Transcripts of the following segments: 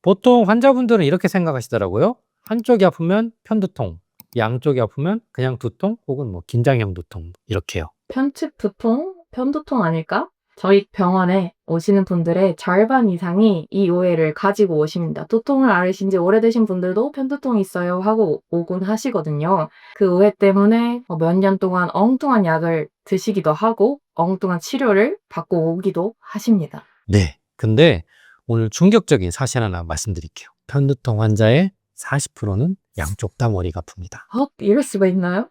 보통 환자분들은 이렇게 생각하시더라고요. 한쪽이 아프면 편두통, 양쪽이 아프면 그냥 두통 혹은 뭐 긴장형 두통 이렇게요. 편측 두통, 편두통 아닐까? 저희 병원에 오시는 분들의 절반 이상이 이 오해를 가지고 오십니다. 두통을 앓으신 지 오래되신 분들도 편두통이 있어요 하고 오곤 하시거든요. 그 오해 때문에 몇 년 동안 엉뚱한 약을 드시기도 하고 엉뚱한 치료를 받고 오기도 하십니다. 네. 근데 오늘 충격적인 사실 하나 말씀드릴게요. 편두통 환자의 40%는 양쪽 다 머리가 아픕니다. 이럴 수가 있나요?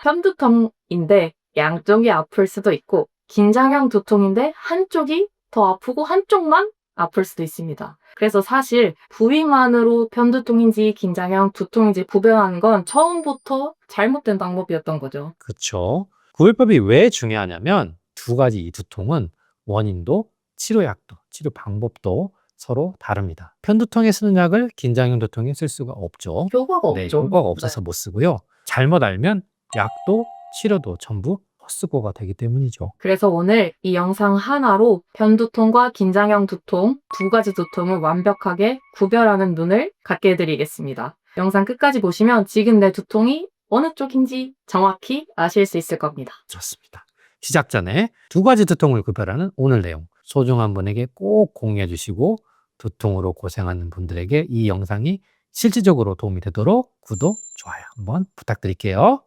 편두통인데 양쪽이 아플 수도 있고 긴장형 두통인데 한쪽이 더 아프고 한쪽만 아플 수도 있습니다. 그래서 사실 부위만으로 편두통인지 긴장형 두통인지 구별하는 건 처음부터 잘못된 방법이었던 거죠. 그렇죠. 구별법이 왜 중요하냐면 두 가지 이 두통은 원인도 치료약도 치료 방법도 서로 다릅니다. 편두통에 쓰는 약을 긴장형 두통에 쓸 수가 없죠. 효과가 네, 없죠. 효과가 없어서 못 쓰고요. 잘못 알면 약도 치료도 전부 헛수고가 되기 때문이죠. 그래서 오늘 이 영상 하나로 편두통과 긴장형 두통 두 가지 두통을 완벽하게 구별하는 눈을 갖게 해드리겠습니다. 영상 끝까지 보시면 지금 내 두통이 어느 쪽인지 정확히 아실 수 있을 겁니다. 좋습니다. 시작 전에 두 가지 두통을 구별하는 오늘 내용 소중한 분에게 꼭 공유해 주시고 두통으로 고생하는 분들에게 이 영상이 실질적으로 도움이 되도록 구독, 좋아요 한번 부탁드릴게요.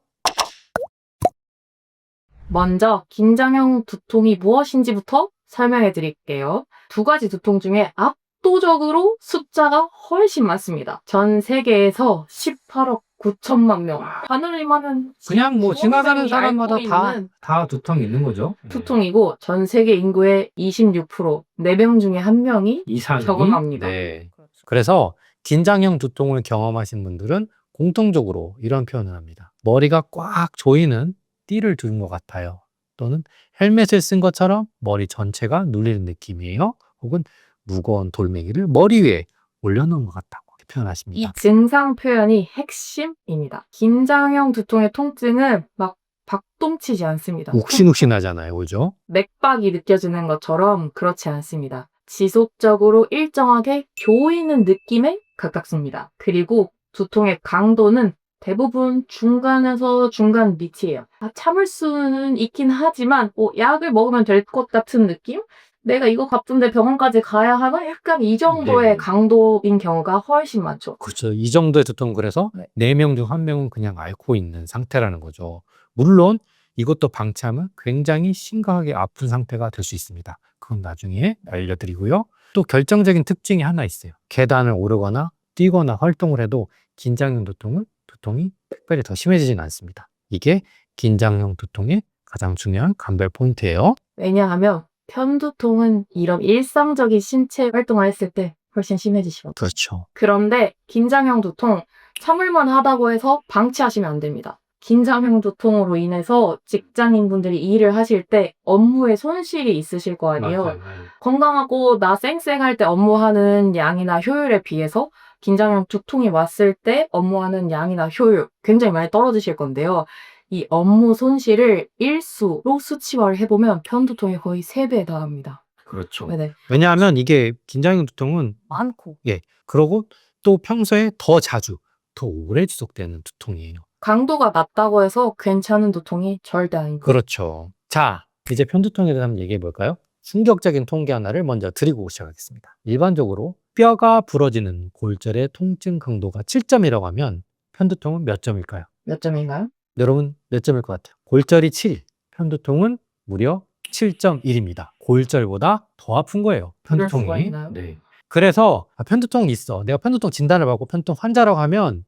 먼저 긴장형 두통이 무엇인지부터 설명해 드릴게요. 두 가지 두통 중에 압도적으로 숫자가 훨씬 많습니다. 전 세계에서 18억 9천만 명. 하늘이 많은 그냥 뭐 지나가는 수험생이 사람마다 앓고 다 있는 두통이 있는 거죠. 두통이고 전 세계 인구의 26%, 4명 중에 1명이 이상이 경험합니다. 네. 그래서 긴장형 두통을 경험하신 분들은 공통적으로 이런 표현을 합니다. 머리가 꽉 조이는 띠를 두른 것 같아요. 또는 헬멧을 쓴 것처럼 머리 전체가 눌리는 느낌이에요. 혹은 무거운 돌멩이를 머리 위에 올려놓은 것 같다고 이 표현하십니다. 증상 표현이 핵심입니다. 긴장형 두통의 통증은 막 박동치지 않습니다. 욱신욱신하잖아요. 그죠? 맥박이 느껴지는 것처럼 그렇지 않습니다. 지속적으로 일정하게 조이는 느낌에 가깝습니다. 그리고 두통의 강도는 대부분 중간에서 중간 밑이에요. 참을 수는 있긴 하지만 약을 먹으면 될 것 같은 느낌? 내가 이거 바쁜데 병원까지 가야 하나? 약간 이 정도의 네. 강도인 경우가 훨씬 많죠. 그렇죠. 이 정도의 두통 그래서 4명 중 1명은 그냥 앓고 있는 상태라는 거죠. 물론 이것도 방치하면 굉장히 심각하게 아픈 상태가 될 수 있습니다. 그건 나중에 알려드리고요. 또 결정적인 특징이 하나 있어요. 계단을 오르거나 뛰거나 활동을 해도 긴장형 두통이 특별히 더 심해지진 않습니다. 이게 긴장형 두통의 가장 중요한 감별 포인트예요. 왜냐하면 편두통은 이런 일상적인 신체 활동을 했을 때 훨씬 심해지시거든요. 그렇죠. 그런데 긴장형 두통 참을만 하다고 해서 방치하시면 안 됩니다. 긴장형 두통으로 인해서 직장인분들이 일을 하실 때 업무에 손실이 있으실 거 아니에요. 건강하고 나 쌩쌩할 때 업무하는 양이나 효율에 비해서 긴장형 두통이 왔을 때 업무하는 양이나 효율 굉장히 많이 떨어지실 건데요. 이 업무 손실을 일수로 수치화를 해보면 편두통이 거의 3배에 달합니다. 그렇죠. 네네. 왜냐하면 이게 긴장형 두통은 많고 그러고 또 평소에 더 자주, 더 오래 지속되는 두통이에요. 강도가 낮다고 해서 괜찮은 두통이 절대 아닙니다. 그렇죠. 자, 이제 편두통에 대해서 한번 얘기해 볼까요? 충격적인 통계 하나를 먼저 드리고 시작하겠습니다. 일반적으로 뼈가 부러지는 골절의 통증 강도가 7점이라고 하면 편두통은 몇 점일까요? 몇 점인가요? 여러분 몇 점일 것 같아요? 골절이 7, 편두통은 무려 7.1입니다. 골절보다 더 아픈 거예요. 이럴 수가 편두통이. 있나요? 네. 그래서 편두통이 있어. 내가 편두통 진단을 받고 편두통 환자라고 하면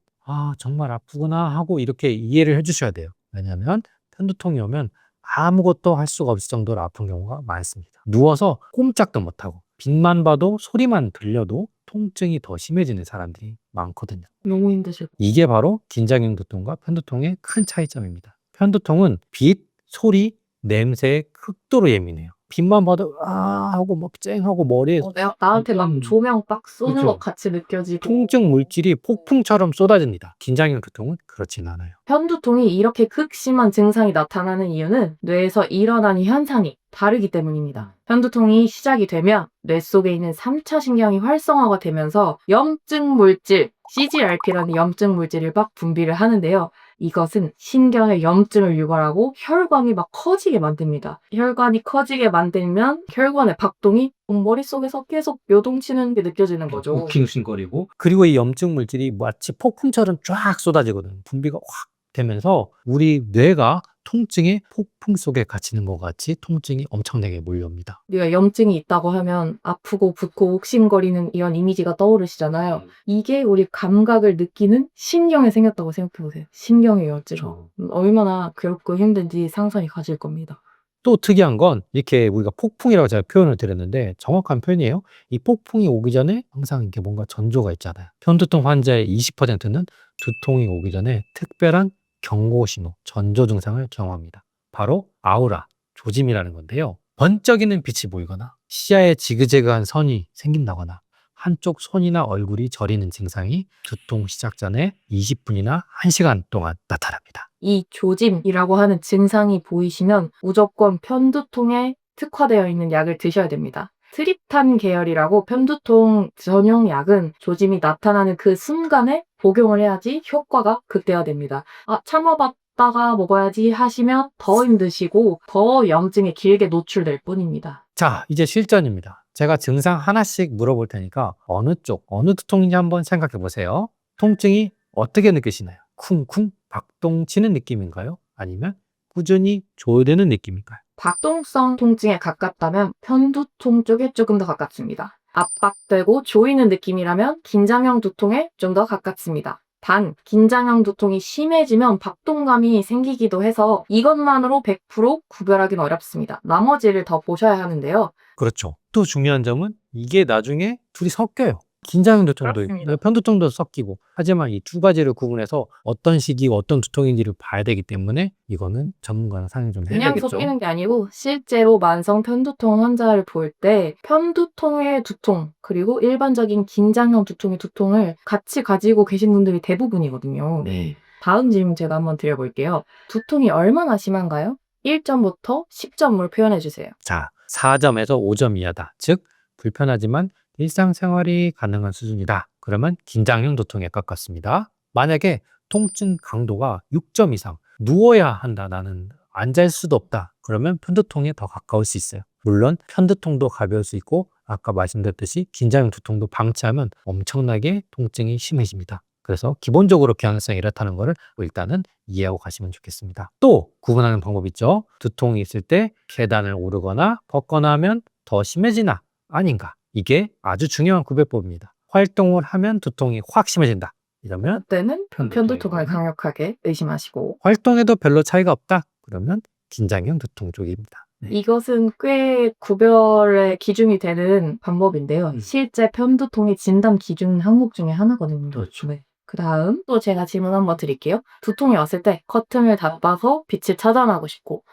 정말 아프구나 하고 이렇게 이해를 해주셔야 돼요. 왜냐하면 편두통이 오면 아무것도 할 수가 없을 정도로 아픈 경우가 많습니다. 누워서 꼼짝도 못하고 빛만 봐도 소리만 들려도 통증이 더 심해지는 사람들이 많거든요. 너무 힘드실 거예요. 이게 바로 긴장형 두통과 편두통의 큰 차이점입니다. 편두통은 빛, 소리, 냄새에 극도로 예민해요. 빛만 봐도 하고 막 쨍하고 머리에 나한테 막 조명 딱 쏘는 그쵸. 것 같이 느껴지고 통증 물질이 폭풍처럼 쏟아집니다. 긴장형 두통은 그렇진 않아요. 편두통이 이렇게 극심한 증상이 나타나는 이유는 뇌에서 일어나는 현상이 다르기 때문입니다. 편두통이 시작이 되면 뇌 속에 있는 3차 신경이 활성화가 되면서 염증 물질, CGRP라는 염증 물질을 막 분비를 하는데요. 이것은 신경의 염증을 유발하고 혈관이 막 커지게 만듭니다. 혈관이 커지게 만들면 혈관의 박동이 머릿속에서 계속 요동치는 게 느껴지는 거죠. 우킹우킹거리고 그리고 이 염증 물질이 마치 폭풍처럼 쫙 쏟아지거든. 분비가 확 되면서 우리 뇌가 통증의 폭풍 속에 갇히는 것 같이 통증이 엄청나게 몰려옵니다. 우리가 염증이 있다고 하면 아프고 붓고 욱신거리는 이런 이미지가 떠오르시잖아요. 이게 우리 감각을 느끼는 신경에 생겼다고 생각해보세요. 신경의 열증. 그렇죠. 얼마나 괴롭고 힘든지 상상이 가실 겁니다. 또 특이한 건 이렇게 우리가 폭풍이라고 제가 표현을 드렸는데 정확한 표현이에요. 이 폭풍이 오기 전에 항상 이렇게 뭔가 전조가 있잖아요. 편두통 환자의 20%는 두통이 오기 전에 특별한 경고 신호, 전조 증상을 경험합니다. 바로 아우라, 조짐이라는 건데요. 번쩍이는 빛이 보이거나 시야에 지그재그한 선이 생긴다거나 한쪽 손이나 얼굴이 저리는 증상이 두통 시작 전에 20분이나 1시간 동안 나타납니다. 이 조짐이라고 하는 증상이 보이시면 무조건 편두통에 특화되어 있는 약을 드셔야 됩니다. 트립탄 계열이라고 편두통 전용 약은 조짐이 나타나는 그 순간에 복용을 해야지 효과가 극대화됩니다. 참아봤다가 먹어야지 하시면 더 힘드시고 더 염증에 길게 노출될 뿐입니다. 자, 이제 실전입니다. 제가 증상 하나씩 물어볼 테니까 어느 쪽, 어느 두통인지 한번 생각해 보세요. 통증이 어떻게 느끼시나요? 쿵쿵 박동치는 느낌인가요? 아니면 꾸준히 조여되는 느낌인가요? 박동성 통증에 가깝다면 편두통 쪽에 조금 더 가깝습니다. 압박되고 조이는 느낌이라면 긴장형 두통에 좀 더 가깝습니다. 단, 긴장형 두통이 심해지면 박동감이 생기기도 해서 이것만으로 100% 구별하기는 어렵습니다. 나머지를 더 보셔야 하는데요. 그렇죠. 또 중요한 점은 이게 나중에 둘이 섞여요. 긴장형 두통도 그렇습니다. 편두통도 섞이고 하지만 이 두 가지를 구분해서 어떤 시기가 어떤 두통인지를 봐야 되기 때문에 이거는 전문가랑 상의 좀 그냥 해야겠죠. 섞이는 게 아니고 실제로 만성 편두통 환자를 볼 때 편두통의 두통 그리고 일반적인 긴장형 두통의 두통을 같이 가지고 계신 분들이 대부분이거든요. 네. 다음 질문 제가 한번 드려볼게요. 두통이 얼마나 심한가요? 1점부터 10점을 표현해 주세요. 자, 4점에서 5점 이하다. 즉 불편하지만 일상생활이 가능한 수준이다. 그러면 긴장형 두통에 가깝습니다. 만약에 통증 강도가 6점 이상, 누워야 한다, 나는 앉을 수도 없다. 그러면 편두통에 더 가까울 수 있어요. 물론 편두통도 가벼울 수 있고 아까 말씀드렸듯이 긴장형 두통도 방치하면 엄청나게 통증이 심해집니다. 그래서 기본적으로 경향성이 이렇다는 것을 일단은 이해하고 가시면 좋겠습니다. 또 구분하는 방법이 있죠. 두통이 있을 때 계단을 오르거나 걷거나 하면 더 심해지나 아닌가. 이게 아주 중요한 구별법입니다. 활동을 하면 두통이 확 심해진다. 이러면 그때는 편두통을 편두통이고. 강력하게 의심하시고 활동에도 별로 차이가 없다. 그러면 긴장형 두통 쪽입니다. 네. 이것은 꽤 구별의 기준이 되는 방법인데요. 실제 편두통의 진단 기준 항목 중에 하나거든요. 그렇죠. 네. 그 다음 또 제가 질문 한번 드릴게요. 두통이 왔을 때 커튼을 닫아서 빛을 차단하고 싶고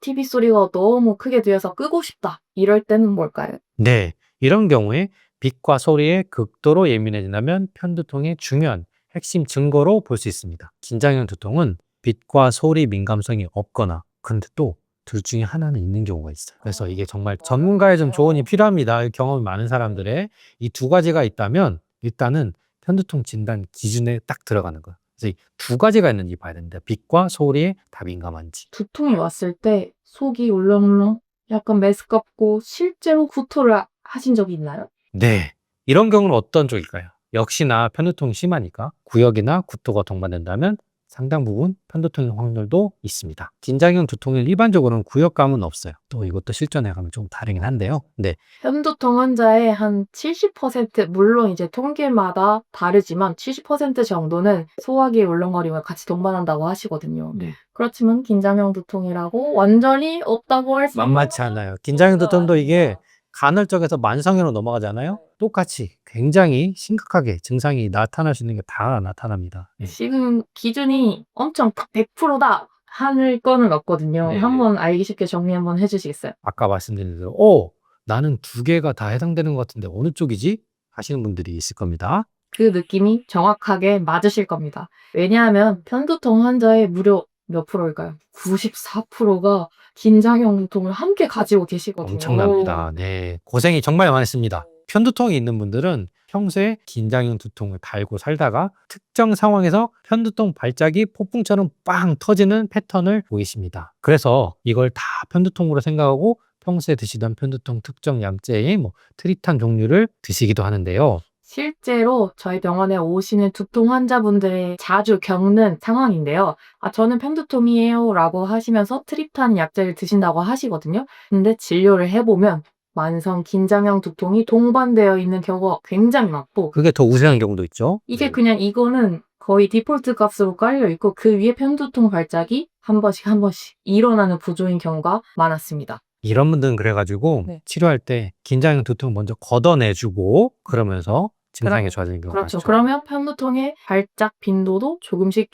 TV 소리가 너무 크게 들려서 끄고 싶다. 이럴 때는 뭘까요? 네, 이런 경우에 빛과 소리에 극도로 예민해진다면 편두통의 중요한 핵심 증거로 볼 수 있습니다. 긴장형 두통은 빛과 소리 민감성이 없거나 근데 또 둘 중에 하나는 있는 경우가 있어요. 그래서 이게 정말 전문가의 좀 조언이 필요합니다. 경험이 많은 사람들의 이 두 가지가 있다면 일단은 편두통 진단 기준에 딱 들어가는 거예요. 그래서 이 두 가지가 있는지 봐야 됩니다. 빛과 소리에 다 민감한지. 두통이 왔을 때 속이 울렁울렁 약간 메스껍고 실제로 구토를 하신 적이 있나요? 네. 이런 경우는 어떤 쪽일까요? 역시나 편두통이 심하니까 구역이나 구토가 동반된다면 상당 부분 편두통의 확률도 있습니다. 긴장형 두통은 일반적으로는 구역감은 없어요. 또 이것도 실전에 가면 좀 다르긴 한데요. 네. 편두통 환자의 한 70% 물론 이제 통계마다 다르지만 70% 정도는 소화기 울렁거림을 같이 동반한다고 하시거든요. 네. 그렇지만 긴장형 두통이라고 완전히 없다고 할 수 만만치 않아요. 긴장형 두통도 이게 간헐적에서 만성으로 넘어가잖아요. 똑같이 굉장히 심각하게 증상이 나타날 수 있는 게 다 나타납니다. 네. 지금 기준이 엄청 100%다 할 거는 없거든요. 네. 한번 알기 쉽게 정리 한번 해주시겠어요? 아까 말씀드린 대로 나는 두 개가 다 해당되는 것 같은데 어느 쪽이지? 하시는 분들이 있을 겁니다. 그 느낌이 정확하게 맞으실 겁니다. 왜냐하면 편두통 환자의 무려 몇 프로일까요? 94%가 긴장형 두통을 함께 가지고 계시거든요. 엄청납니다. 네. 고생이 정말 많으십니다. 편두통이 있는 분들은 평소에 긴장형 두통을 달고 살다가 특정 상황에서 편두통 발작이 폭풍처럼 빵 터지는 패턴을 보이십니다. 그래서 이걸 다 편두통으로 생각하고 평소에 드시던 편두통 특정 약제의 트리탄 종류를 드시기도 하는데요. 실제로 저희 병원에 오시는 두통 환자분들이 자주 겪는 상황인데요. 저는 편두통이에요 라고 하시면서 트립탄 약제를 드신다고 하시거든요. 근데 진료를 해보면 만성 긴장형 두통이 동반되어 있는 경우가 굉장히 많고, 그게 더 우세한 경우도 있죠. 이게 그냥 이거는 거의 디폴트 값으로 깔려 있고 그 위에 편두통 발작이 한 번씩 일어나는 구조인 경우가 많았습니다. 이런 분들은 그래가지고 네. 치료할 때 긴장형 두통 먼저 걷어내주고 그러면서 증상이 좋아지는 경우가 그렇죠. 많죠. 그러면 편두통의 발작 빈도도 조금씩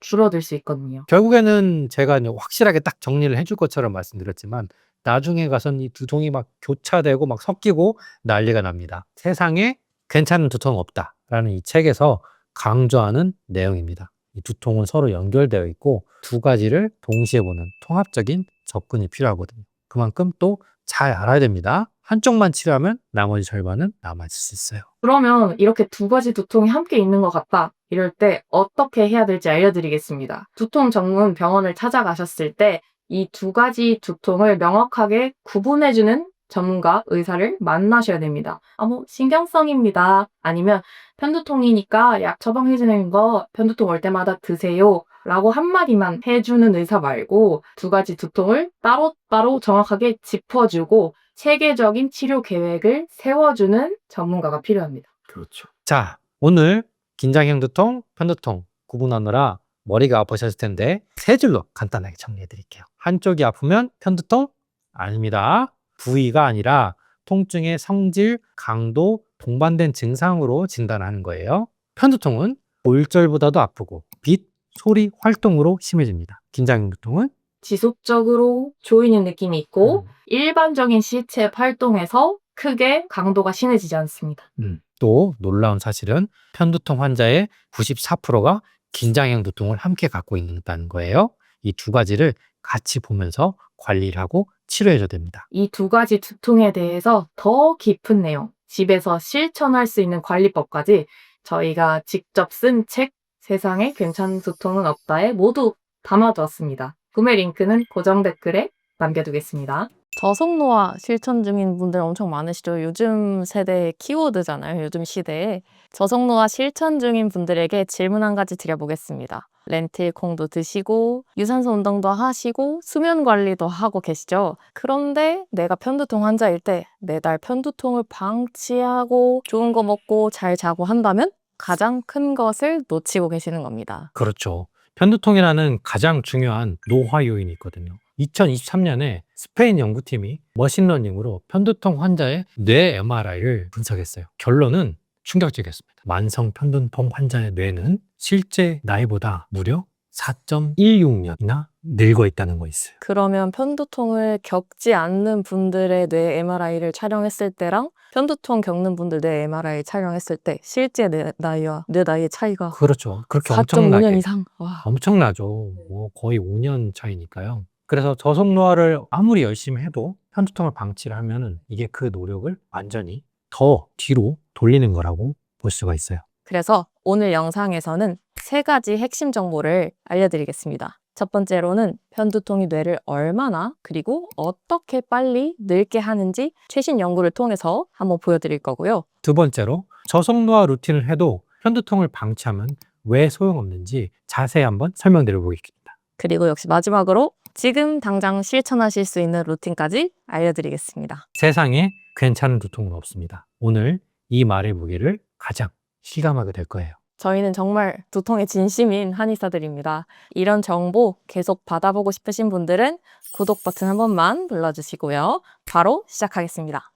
줄어들 수 있거든요. 결국에는 제가 이제 확실하게 딱 정리를 해줄 것처럼 말씀드렸지만 나중에 가서는 이 두통이 막 교차되고 막 섞이고 난리가 납니다. 세상에 괜찮은 두통은 없다라는 이 책에서 강조하는 내용입니다. 이 두통은 서로 연결되어 있고 두 가지를 동시에 보는 통합적인 접근이 필요하거든요. 그만큼 또 잘 알아야 됩니다. 한쪽만 치료하면 나머지 절반은 남아있을 수 있어요. 그러면 이렇게 두 가지 두통이 함께 있는 것 같다. 이럴 때 어떻게 해야 될지 알려드리겠습니다. 두통 전문 병원을 찾아가셨을 때 이 두 가지 두통을 명확하게 구분해주는 전문가, 의사를 만나셔야 됩니다. 신경성입니다. 아니면 편두통이니까 약 처방해주는 거 편두통 올 때마다 드세요. 라고 한마디만 해주는 의사 말고 두 가지 두통을 따로따로 정확하게 짚어주고 체계적인 치료 계획을 세워주는 전문가가 필요합니다. 그렇죠. 자, 오늘 긴장형 두통, 편두통 구분하느라 머리가 아프셨을 텐데 세 줄로 간단하게 정리해 드릴게요. 한쪽이 아프면 편두통? 아닙니다. 부위가 아니라 통증의 성질, 강도, 동반된 증상으로 진단하는 거예요. 편두통은 골절보다도 아프고 빛, 소리, 활동으로 심해집니다. 긴장형 두통은 지속적으로 조이는 느낌이 있고 일반적인 시체 활동에서 크게 강도가 심해지지 않습니다. 또 놀라운 사실은 편두통 환자의 94%가 긴장형 두통을 함께 갖고 있다는 거예요. 이 두 가지를 같이 보면서 관리를 하고 치료해줘야 됩니다. 이 두 가지 두통에 대해서 더 깊은 내용, 집에서 실천할 수 있는 관리법까지 저희가 직접 쓴 책 세상에 괜찮은 두통은 없다에 모두 담아두었습니다. 구매 링크는 고정 댓글에 남겨두겠습니다. 저속노화 실천 중인 분들 엄청 많으시죠? 요즘 세대의 키워드잖아요. 요즘 시대에. 저속노화 실천 중인 분들에게 질문 한 가지 드려보겠습니다. 렌틸콩도 드시고 유산소 운동도 하시고 수면 관리도 하고 계시죠? 그런데 내가 편두통 환자일 때 매달 편두통을 방치하고 좋은 거 먹고 잘 자고 한다면 가장 큰 것을 놓치고 계시는 겁니다. 그렇죠. 편두통이라는 가장 중요한 노화 요인이 있거든요. 2023년에 스페인 연구팀이 머신러닝으로 편두통 환자의 뇌 MRI를 분석했어요. 결론은 충격적이었습니다. 만성 편두통 환자의 뇌는 실제 나이보다 무려 4.16년이나 늙어 있다는 거 있어요. 그러면 편두통을 겪지 않는 분들의 뇌 MRI를 촬영했을 때랑 편두통 겪는 분들 뇌 MRI 촬영했을 때 실제 뇌 나이와 뇌 나이의 차이가 그렇죠. 그렇게 4.5년 엄청나게 이상. 와. 엄청나죠. 거의 5년 차이니까요. 그래서 저속노화를 아무리 열심히 해도 편두통을 방치를 하면은 이게 그 노력을 완전히 더 뒤로 돌리는 거라고 볼 수가 있어요. 그래서 오늘 영상에서는 세 가지 핵심 정보를 알려드리겠습니다. 첫 번째로는 편두통이 뇌를 얼마나 그리고 어떻게 빨리 늙게 하는지 최신 연구를 통해서 한번 보여드릴 거고요. 두 번째로 저속노화 루틴을 해도 편두통을 방치하면 왜 소용없는지 자세히 한번 설명드려 보겠습니다. 그리고 역시 마지막으로 지금 당장 실천하실 수 있는 루틴까지 알려드리겠습니다. 세상에 괜찮은 두통은 없습니다. 오늘 이 말의 무게를 가장 실감하게 될 거예요. 저희는 정말 두통에 진심인 한의사들입니다. 이런 정보 계속 받아보고 싶으신 분들은 구독 버튼 한 번만 눌러주시고요. 바로 시작하겠습니다.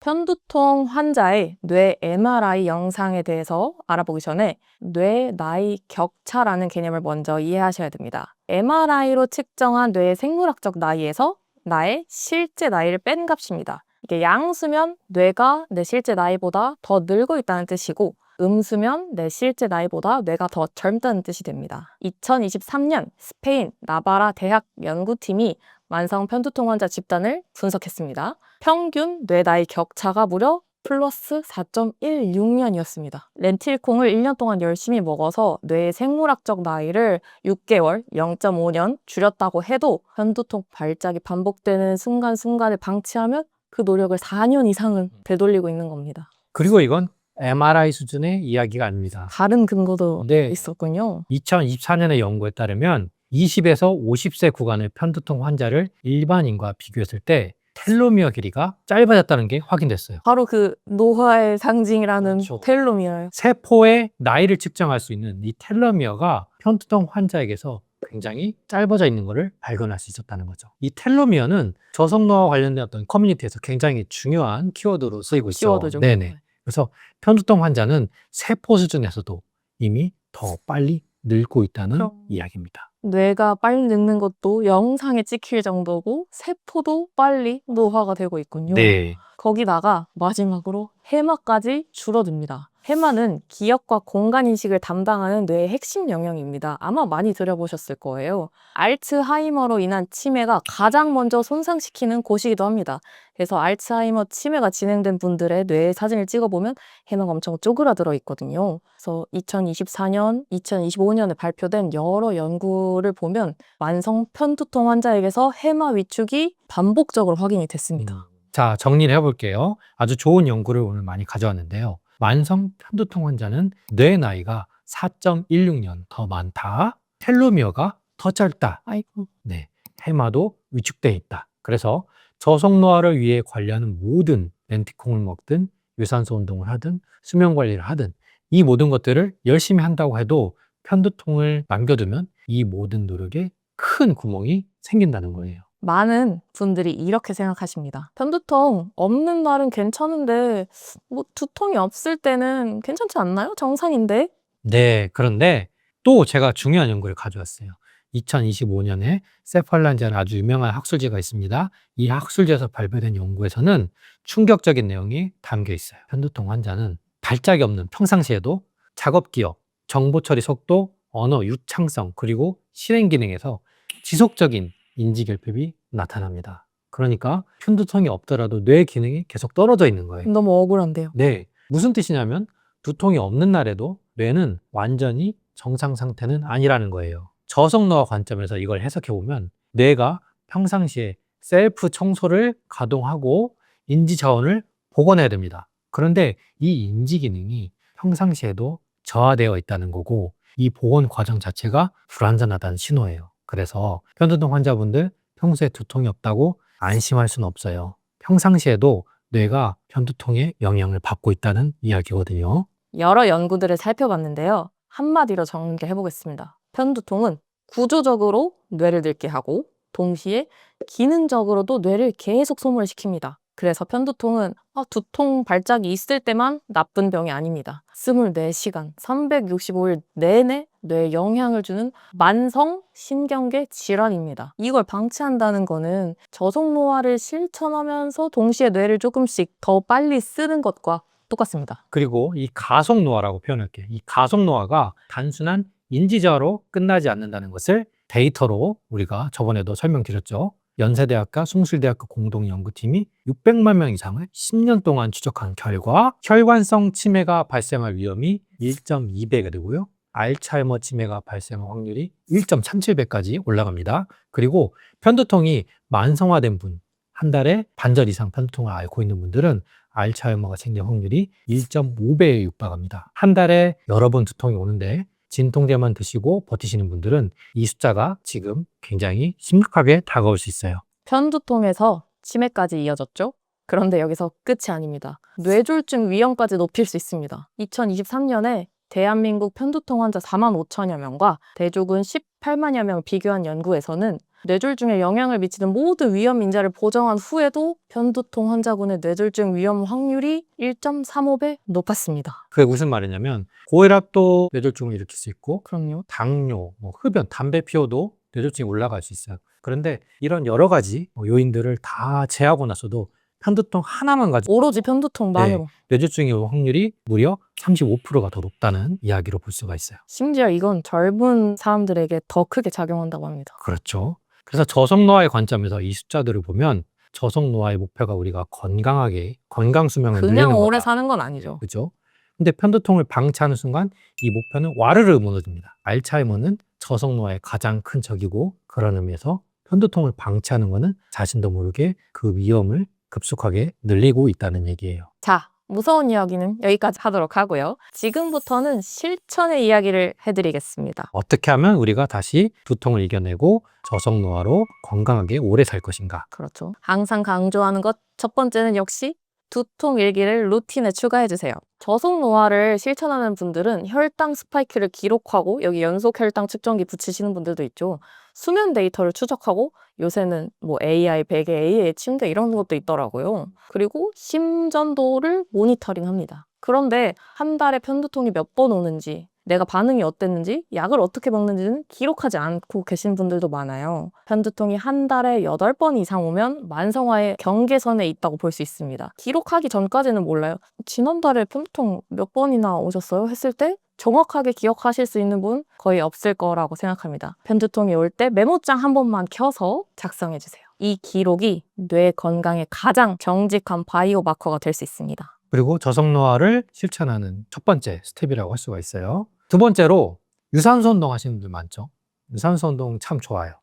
편두통 환자의 뇌 MRI 영상에 대해서 알아보기 전에 뇌 나이 격차라는 개념을 먼저 이해하셔야 됩니다. MRI로 측정한 뇌의 생물학적 나이에서 나의 실제 나이를 뺀 값입니다. 이게 양수면 뇌가 내 실제 나이보다 더 늙어 있다는 뜻이고 음수면 내 실제 나이보다 뇌가 더 젊다는 뜻이 됩니다. 2023년 스페인 나바라 대학 연구팀이 만성 편두통 환자 집단을 분석했습니다. 평균 뇌 나이 격차가 무려 플러스 4.16년이었습니다. 렌틸콩을 1년 동안 열심히 먹어서 뇌의 생물학적 나이를 6개월, 0.5년 줄였다고 해도 편두통 발작이 반복되는 순간순간을 방치하면 그 노력을 4년 이상은 되돌리고 있는 겁니다. 그리고 이건 MRI 수준의 이야기가 아닙니다. 다른 근거도 네. 있었군요. 2024년의 연구에 따르면 20에서 50세 구간의 편두통 환자를 일반인과 비교했을 때 텔로미어 길이가 짧아졌다는 게 확인됐어요. 바로 그 노화의 상징이라는 그렇죠. 텔로미어요. 세포의 나이를 측정할 수 있는 이 텔로미어가 편두통 환자에게서 굉장히 짧아져 있는 것을 발견할 수 있었다는 거죠. 이 텔로미어는 저성노화와 관련된 어떤 커뮤니티에서 굉장히 중요한 키워드로 쓰이고 있죠. 키워드죠. 네네. 그래서 편두통 환자는 세포 수준에서도 이미 더 빨리 늙고 있다는 그럼. 이야기입니다. 뇌가 빨리 늙는 것도 영상에 찍힐 정도고 세포도 빨리 노화가 되고 있군요. 네. 거기다가 마지막으로 해마까지 줄어듭니다. 해마는 기억과 공간인식을 담당하는 뇌의 핵심 영역입니다. 아마 많이 들어보셨을 거예요. 알츠하이머로 인한 치매가 가장 먼저 손상시키는 곳이기도 합니다. 그래서 알츠하이머 치매가 진행된 분들의 뇌 사진을 찍어보면 해마가 엄청 쪼그라들어 있거든요. 그래서 2024년, 2025년에 발표된 여러 연구를 보면 만성 편두통 환자에게서 해마 위축이 반복적으로 확인이 됐습니다. 자, 정리를 해볼게요. 아주 좋은 연구를 오늘 많이 가져왔는데요. 만성 편두통 환자는 뇌 나이가 4.16년 더 많다. 텔로미어가 더 짧다. 아이고. 네, 해마도 위축돼 있다. 그래서 저속노화를 위해 관리하는 모든 렌티콩을 먹든 유산소 운동을 하든 수면 관리를 하든 이 모든 것들을 열심히 한다고 해도 편두통을 남겨두면 이 모든 노력에 큰 구멍이 생긴다는 거예요. 많은 분들이 이렇게 생각하십니다. 편두통 없는 날은 괜찮은데 뭐 두통이 없을 때는 괜찮지 않나요? 정상인데? 네, 그런데 또 제가 중요한 연구를 가져왔어요. 2025년에 세팔란지라는 아주 유명한 학술지가 있습니다. 이 학술지에서 발표된 연구에서는 충격적인 내용이 담겨 있어요. 편두통 환자는 발작이 없는 평상시에도 작업 기억, 정보 처리 속도, 언어 유창성, 그리고 실행 기능에서 지속적인 인지 결핍이 나타납니다. 그러니까 편두통이 없더라도 뇌 기능이 계속 떨어져 있는 거예요. 너무 억울한데요. 네. 무슨 뜻이냐면 두통이 없는 날에도 뇌는 완전히 정상 상태는 아니라는 거예요. 저속노화 관점에서 이걸 해석해 보면 뇌가 평상시에 셀프 청소를 가동하고 인지 자원을 복원해야 됩니다. 그런데 이 인지 기능이 평상시에도 저하되어 있다는 거고 이 복원 과정 자체가 불완전하다는 신호예요. 그래서 편두통 환자분들 평소에 두통이 없다고 안심할 수는 없어요. 평상시에도 뇌가 편두통의 영향을 받고 있다는 이야기거든요. 여러 연구들을 살펴봤는데요. 한마디로 정리해 보겠습니다. 편두통은 구조적으로 뇌를 늙게 하고 동시에 기능적으로도 뇌를 계속 소모시킵니다. 그래서 편두통은 두통 발작이 있을 때만 나쁜 병이 아닙니다. 24시간, 365일 내내 뇌에 영향을 주는 만성 신경계 질환입니다. 이걸 방치한다는 거는 저속노화를 실천하면서 동시에 뇌를 조금씩 더 빨리 쓰는 것과 똑같습니다. 그리고 이 가속노화라고 표현할게요. 이 가속노화가 단순한 인지저하로 끝나지 않는다는 것을 데이터로 우리가 저번에도 설명드렸죠. 연세대학과 숭실대학교 공동연구팀이 600만 명 이상을 10년 동안 추적한 결과 혈관성 치매가 발생할 위험이 1.2배가 되고요. 알츠하이머 치매가 발생할 확률이 1.37배까지 올라갑니다. 그리고 편두통이 만성화된 분, 한 달에 반절 이상 편두통을 앓고 있는 분들은 알츠하이머가 생길 확률이 1.5배에 육박합니다. 한 달에 여러 번 두통이 오는데 진통제만 드시고 버티시는 분들은 이 숫자가 지금 굉장히 심각하게 다가올 수 있어요. 편두통에서 치매까지 이어졌죠? 그런데 여기서 끝이 아닙니다. 뇌졸중 위험까지 높일 수 있습니다. 2023년에 대한민국 편두통 환자 4만 5천여 명과 대조군 18만여 명 비교한 연구에서는 뇌졸중에 영향을 미치는 모든 위험 인자를 보정한 후에도 편두통 환자군의 뇌졸중 위험 확률이 1.35배 높았습니다. 그게 무슨 말이냐면 고혈압도 뇌졸중을 일으킬 수 있고 그럼요. 당뇨, 흡연, 담배 피워도 뇌졸중이 올라갈 수 있어요. 그런데 이런 여러 가지 요인들을 다 제하고 나서도 편두통 하나만 가지고 오로지 편두통만으로. 뇌졸중이 올 확률이 무려 35%가 더 높다는 이야기로 볼 수가 있어요. 심지어 이건 젊은 사람들에게 더 크게 작용한다고 합니다. 그렇죠. 그래서 저속노화의 관점에서 이 숫자들을 보면 저속노화의 목표가 우리가 건강하게 건강 수명을 늘리는 그냥 오래 거다. 사는 건 아니죠. 그죠? 근데 편두통을 방치하는 순간 이 목표는 와르르 무너집니다. 알츠하이머는 저속노화의 가장 큰 적이고 그런 의미에서 편두통을 방치하는 것은 자신도 모르게 그 위험을 급속하게 늘리고 있다는 얘기예요. 자, 무서운 이야기는 여기까지 하도록 하고요. 지금부터는 실천의 이야기를 해드리겠습니다. 어떻게 하면 우리가 다시 두통을 이겨내고 저속노화로 건강하게 오래 살 것인가? 그렇죠. 항상 강조하는 것 첫 번째는 역시 두통 일기를 루틴에 추가해주세요. 저속 노화를 실천하는 분들은 혈당 스파이크를 기록하고 여기 연속 혈당 측정기 붙이시는 분들도 있죠. 수면 데이터를 추적하고 요새는 뭐 AI, 베개, AI 침대 이런 것도 있더라고요. 그리고 심전도를 모니터링합니다. 그런데 한 달에 편두통이 몇 번 오는지 내가 반응이 어땠는지, 약을 어떻게 먹는지는 기록하지 않고 계신 분들도 많아요. 편두통이 한 달에 8번 이상 오면 만성화의 경계선에 있다고 볼 수 있습니다. 기록하기 전까지는 몰라요. 지난달에 편두통 몇 번이나 오셨어요? 했을 때 정확하게 기억하실 수 있는 분 거의 없을 거라고 생각합니다. 편두통이 올 때 메모장 한 번만 켜서 작성해주세요. 이 기록이 뇌 건강에 가장 정직한 바이오 마커가 될 수 있습니다. 그리고 저속노화를 실천하는 첫 번째 스텝이라고 할 수가 있어요. 두 번째로 유산소 운동 하시는 분들 많죠. 유산소 운동 참 좋아요.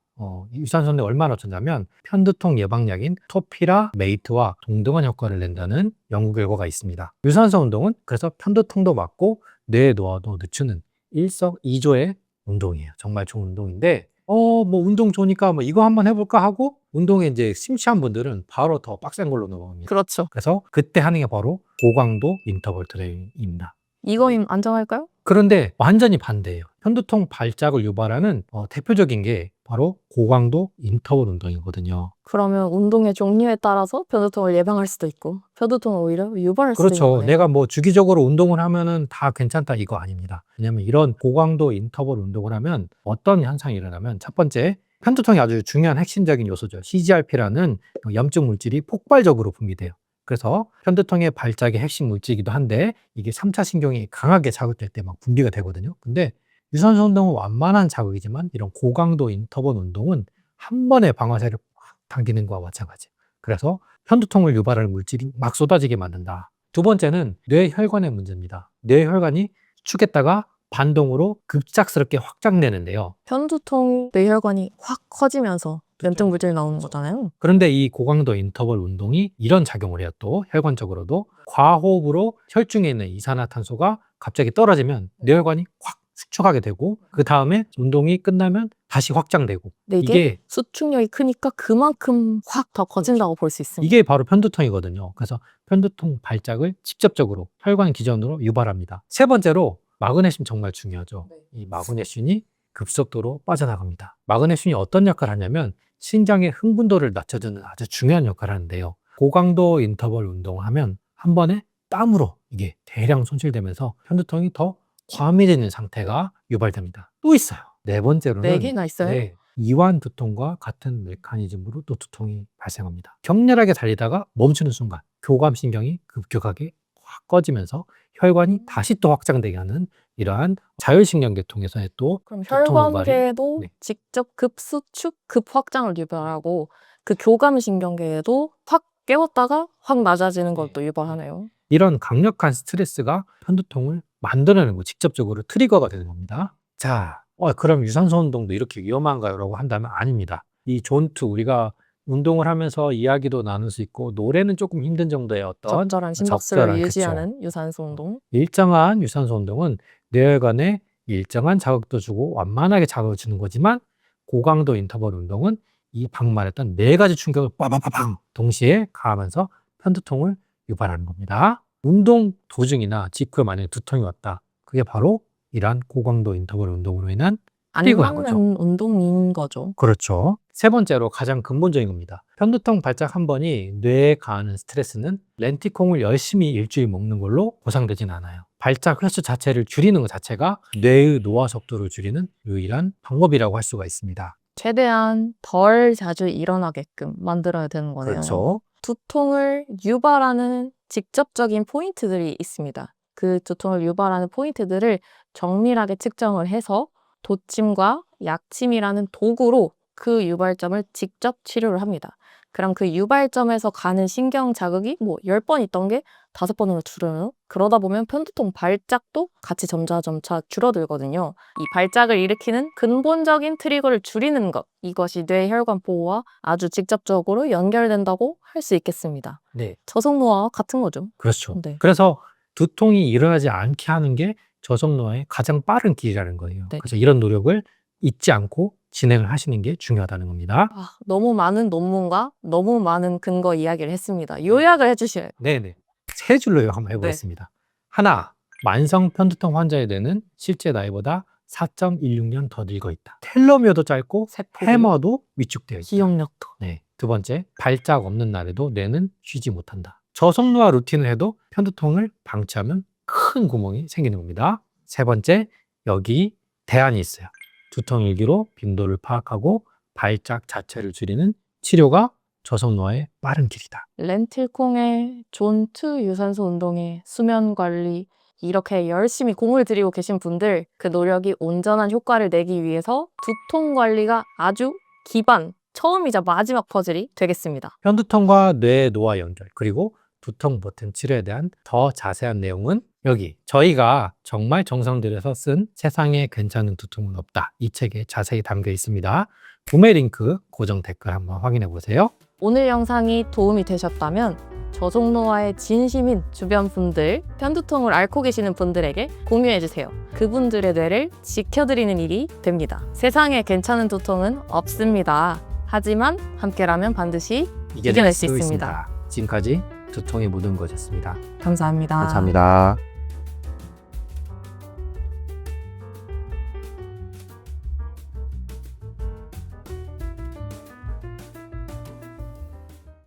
유산소 운동이 얼마나 좋냐면 편두통 예방약인 토피라메이트와 동등한 효과를 낸다는 연구 결과가 있습니다. 유산소 운동은 그래서 편두통도 막고 뇌 노화도 늦추는 일석이조의 운동이에요. 정말 좋은 운동인데 뭐 운동 좋으니까 뭐 이거 한번 해볼까 하고 운동에 이제 심취한 분들은 바로 더 빡센 걸로 넘어갑니다. 그렇죠. 그래서 그때 하는 게 바로 고강도 인터벌 트레이닝입니다. 이거임 안정할까요? 그런데 완전히 반대예요. 편두통 발작을 유발하는 대표적인 게 바로 고강도 인터벌 운동이거든요. 그러면 운동의 종류에 따라서 편두통을 예방할 수도 있고 편두통을 오히려 유발할 수도 있는 그렇죠. 거네요. 내가 뭐 주기적으로 운동을 하면은 다 괜찮다 이거 아닙니다. 왜냐하면 이런 고강도 인터벌 운동을 하면 어떤 현상이 일어나면 첫 번째 편두통이 아주 중요한 핵심적인 요소죠. CGRP라는 염증 물질이 폭발적으로 분비돼요. 그래서 편두통의 발작의 핵심 물질이기도 한데 이게 3차 신경이 강하게 자극될 때 막 분비가 되거든요. 근데 유산소 운동은 완만한 자극이지만 이런 고강도 인터벌 운동은 한 번에 방아쇠를 팍 당기는 거와 마찬가지예요. 그래서 편두통을 유발하는 물질이 막 쏟아지게 만든다. 두 번째는 뇌혈관의 문제입니다. 뇌혈관이 축했다가 반동으로 급작스럽게 확장되는데요. 편두통 뇌혈관이 확 커지면서 염증 물질이 나오는 거잖아요. 그런데 이 고강도 인터벌 운동이 이런 작용을 해요. 또 혈관적으로도 과호흡으로 혈중에 있는 이산화탄소가 갑자기 떨어지면 뇌혈관이 확 축축하게 되고 그 다음에 운동이 끝나면 다시 확장되고 근데 이게 수축력이 크니까 그만큼 확 더 커진다고 볼 수 있습니다. 이게 바로 편두통이거든요. 그래서 편두통 발작을 직접적으로 혈관 기전으로 유발합니다. 세 번째로 마그네슘 정말 중요하죠. 이 마그네슘이 급속도로 빠져나갑니다. 마그네슘이 어떤 역할을 하냐면 신장의 흥분도를 낮춰주는 아주 중요한 역할을 하는데요. 고강도 인터벌 운동을 하면 한 번에 땀으로 이게 대량 손실되면서 편두통이 더 과민해지는 상태가 유발됩니다. 또 있어요. 네 번째로는 4개나 있어요? 네, 이완 두통과 같은 메커니즘으로 또 두통이 발생합니다. 격렬하게 달리다가 멈추는 순간 교감신경이 급격하게 확 꺼지면서 혈관이 다시 또 확장되게 하는 이러한 자율신경계통에서의 또 그럼 두통 혈관계도 네. 직접 급수축, 급확장을 유발하고 그 교감신경계에도 확 깨웠다가 확 낮아지는 걸 또 유발하네요. 이런 강력한 스트레스가 편두통을 만들어내고 직접적으로 트리거가 되는 겁니다. 자, 그럼 유산소 운동도 이렇게 위험한가요? 라고 한다면 아닙니다. 이 존투 우리가 운동을 하면서 이야기도 나눌 수 있고 노래는 조금 힘든 정도의 어떤 적절한 심박수를 적절한, 유지하는 유산소 운동. 일정한 유산소 운동은 뇌혈관에 일정한 자극도 주고 완만하게 자극을 주는 거지만 고강도 인터벌 운동은 이 방금 말했던 4가지 충격을 빠바바방 동시에 가하면서 편두통을 유발하는 겁니다. 운동 도중이나 직후에 만약에 두통이 왔다. 그게 바로 이러한 고강도 인터벌 운동으로 인한 안 트리거인 거죠. 맞는 운동인 거죠. 그렇죠. 세 번째로 가장 근본적인 겁니다. 편두통 발작 한 번이 뇌에 가하는 스트레스는 렌티콩을 열심히 일주일 먹는 걸로 보상되진 않아요. 발작 횟수 자체를 줄이는 것 자체가 뇌의 노화 속도를 줄이는 유일한 방법이라고 할 수가 있습니다. 최대한 덜 자주 일어나게끔 만들어야 되는 거네요. 그렇죠. 두통을 유발하는 직접적인 포인트들이 있습니다. 그 두통을 유발하는 포인트들을 정밀하게 측정을 해서 도침과 약침이라는 도구로 그 유발점을 직접 치료를 합니다. 그럼 그 유발점에서 가는 신경 자극이 10번 있던 게 5번으로 줄어요. 그러다 보면 편두통 발작도 같이 점차 줄어들거든요. 이 발작을 일으키는 근본적인 트리거를 줄이는 것, 이것이 뇌혈관 보호와 아주 직접적으로 연결된다고 할 수 있겠습니다. 네, 저속노화와 같은 거죠. 그렇죠. 네. 그래서 두통이 일어나지 않게 하는 게 저속노화의 가장 빠른 길이라는 거예요. 네. 그래서 이런 노력을 잊지 않고 진행을 하시는 게 중요하다는 겁니다. 너무 많은 논문과 너무 많은 근거 이야기를 했습니다. 요약을 해주셔요. 네네. 세 줄로 한번 해보겠습니다. 하나, 만성 편두통 환자의 뇌는 실제 나이보다 4.16년 더 늙어 있다. 텔로미어도 짧고 세포, 해머도 위축되어 있다. 기억력도. 네. 두 번째, 발작 없는 날에도 뇌는 쉬지 못한다. 저속노화 루틴을 해도 편두통을 방치하면 큰 구멍이 생기는 겁니다. 세 번째, 여기 대안이 있어요. 두통 일기로 빈도를 파악하고 발작 자체를 줄이는 치료가 저속노화의 빠른 길이다. 렌틸콩에 존2 유산소 운동에 수면 관리 이렇게 열심히 공을 들이고 계신 분들 그 노력이 온전한 효과를 내기 위해서 두통 관리가 아주 기반, 처음이자 마지막 퍼즐이 되겠습니다. 편두통과 뇌 노화 연결 그리고 두통 버튼 치료에 대한 더 자세한 내용은 여기 저희가 정말 정성 들여서 쓴 세상에 괜찮은 두통은 없다. 이 책에 자세히 담겨 있습니다. 구매 링크 고정 댓글 한번 확인해 보세요. 오늘 영상이 도움이 되셨다면 저속노화에 진심인 주변 분들, 편두통을 앓고 계시는 분들에게 공유해주세요. 그분들의 뇌를 지켜드리는 일이 됩니다. 세상에 괜찮은 두통은 없습니다. 하지만 함께라면 반드시 이겨낼 수 있습니다. 지금까지 두통의 모든 것이었습니다. 감사합니다. 감사합니다.